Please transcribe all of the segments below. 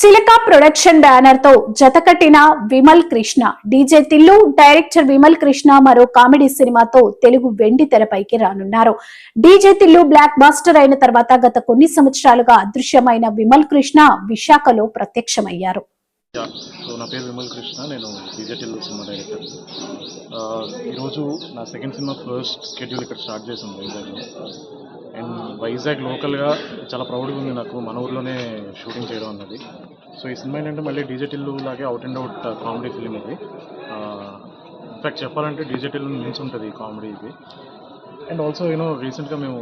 చిలక production banner తో జతకట్టిన Vimal Krishna, DJ Tillu, director Vimal Krishna మరో కామెడీ సినిమాతో తెలుగు వెండి తెరపైకి రానున్నారు. డీజే తిల్లు బ్లాక్ బాస్టర్ అయిన తర్వాత గత కొన్ని సంవత్సరాలుగా అదృశ్యమైన విమల్ కృష్ణ విశాఖలో ప్రత్యక్షమయ్యారు. నా పేరు విమల్ కృష్ణ, నేను డీజే తిల్లు సినిమా డైరెక్టర్. ఈరోజు నా సెకండ్ సినిమా ఫస్ట్ షెడ్యూల్ ఇక్కడ స్టార్ట్ చేసాం వైజాగ్లో. అండ్ వైజాగ్ లోకల్గా చాలా ప్రౌడ్గా ఉంది నాకు మన ఊర్లోనే షూటింగ్ చేయడం అన్నది. సో ఈ సినిమా ఏంటంటే మళ్ళీ డీజే టిల్లు లాగే out and out comedy film ఇది. ఇన్ఫాక్ట్ చెప్పాలంటే డీజే టిల్లు మించి ఉంటుంది ఈ కామెడీ ఇది. అండ్ ఆల్సో రీసెంట్గా మేము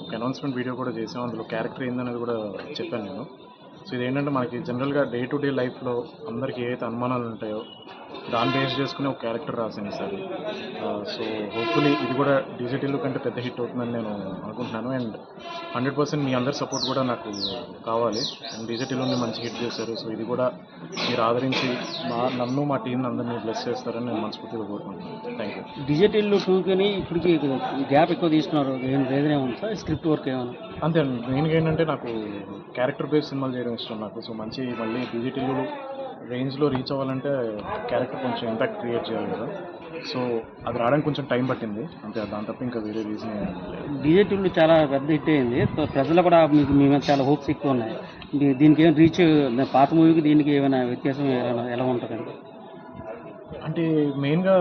ఒక అనౌన్స్మెంట్ వీడియో కూడా చేసాం, అందులో క్యారెక్టర్ ఏందనేది కూడా చెప్పాను నేను. సో ఇదేంటంటే మనకి జనరల్గా డే టు డే లైఫ్లో అందరికీ ఏవైతే అనుమానాలు ఉంటాయో దాన్ని బేస్ చేసుకుని ఒక క్యారెక్టర్ రాశాను ఈసారి. సో హోప్ఫుల్లీ ఇది కూడా డీజే టిల్లు కంటే పెద్ద హిట్ అవుతుందని నేను అనుకుంటున్నాను. అండ్ 100% మీ అందరి సపోర్ట్ కూడా నాకు కావాలి. అండ్ డీజే టిల్లుని మంచి హిట్ చేశారు. సో ఇది కూడా మీరు ఆదరించి నన్ను మా టీంని అందరినీ బ్లెస్ చేస్తారని నేను మనస్ఫూర్తిగా కోరుకుంటున్నాను. Thank you. డీజే టిల్లు 2కి ఇప్పటికి గ్యాప్ ఎక్కువ తీసుకున్నారు, రీజన్ ఏమన్నా సార్? స్క్రిప్ట్ వర్క్ ఏమన్నా? అంతే, మెయిన్గా ఏంటంటే నాకు క్యారెక్టర్ బేస్ సినిమాలు చేయడం ఇష్టం నాకు. సో మంచి మళ్ళీ డీజే టిల్లు రేంజ్లో రీచ్ అవ్వాలంటే క్యారెక్టర్ కొంచెం ఇంపాక్ట్ క్రియేట్ చేయాలి కదా. సో అది రావడానికి కొంచెం టైం పట్టింది అంతే, దాని తప్ప ఇంకా వేరే రీజన్ ఏమి లేదు. డీజే టిల్లు చాలా పెద్ద హిట్ అయింది, ప్రజలు కూడా మీకు మీ మీద చాలా హోప్స్ ఎక్కువ ఉన్నాయి. దీనికి ఏమైనా రీచ్, పాత మూవీకి దీనికి ఏమైనా వ్యత్యాసం ఎలా ఉంటుందండి? అంటే మెయిన్గా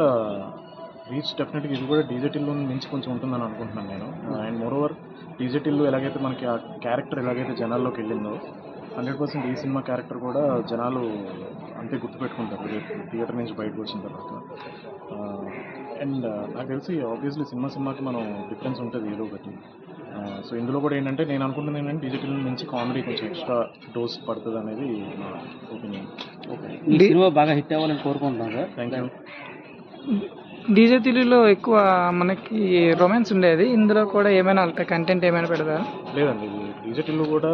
రీచ్ డెఫినెట్గా ఇది కూడా డీజే టిల్లు మించి కొంచెం ఉంటుందని అనుకుంటున్నాను నేను. అండ్ మోరోవర్ డీజే టిల్లు ఎలాగైతే మనకి ఆ క్యారెక్టర్ ఎలాగైతే జనాల్లోకి వెళ్ళిందో 100% ఈ సినిమా క్యారెక్టర్ కూడా జనాలు అంతే గుర్తుపెట్టుకుంటారు థియేటర్ నుంచి బయటకు వచ్చిన తర్వాత. అండ్ నాకు తెలిసి ఆబ్వియస్లీ సినిమాకి మనం డిఫరెన్స్ ఉంటుంది ఏదో ఒకటి. సో ఇందులో కూడా ఏంటంటే నేను అనుకుంటుంది ఏంటంటే డీజే టిల్లు నుంచి కామెడీ కొంచెం ఎక్స్ట్రా డోస్ పడుతుంది అనేది నా ఒపీనియన్. ఓకే, ఈ సినిమా బాగా హిట్ అవ్వాలని కోరుకుంటున్నాను సార్. Thank you. డీజే తిల్లులో ఎక్కువ మనకి రొమాన్స్ ఉండేది, ఇందులో కూడా ఏమైనా కంటెంట్ ఏమైనా పెడతారా? లేదండి, డీజే టిల్లు కూడా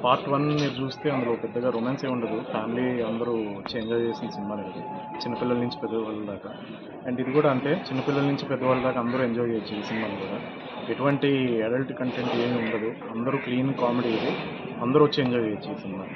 పార్ట్ 1 మీరు చూస్తే అందులో పెద్దగా రొమాన్స్ ఏ ఉండదు. ఫ్యామిలీ అందరూ వచ్చి ఎంజాయ్ చేసిన సినిమా అనేది, చిన్నపిల్లల నుంచి పెద్దవాళ్ళ దాకా. అండ్ ఇది కూడా అంతే, చిన్నపిల్లల నుంచి పెద్దవాళ్ళ దాకా అందరూ ఎంజాయ్ చేయొచ్చు ఈ సినిమాని కూడా. ఎటువంటి అడల్ట్ కంటెంట్ ఏమీ ఉండదు, అందరూ క్లీన్ కామెడీ ఇది, అందరూ వచ్చి ఎంజాయ్ చేయొచ్చు ఈ సినిమా.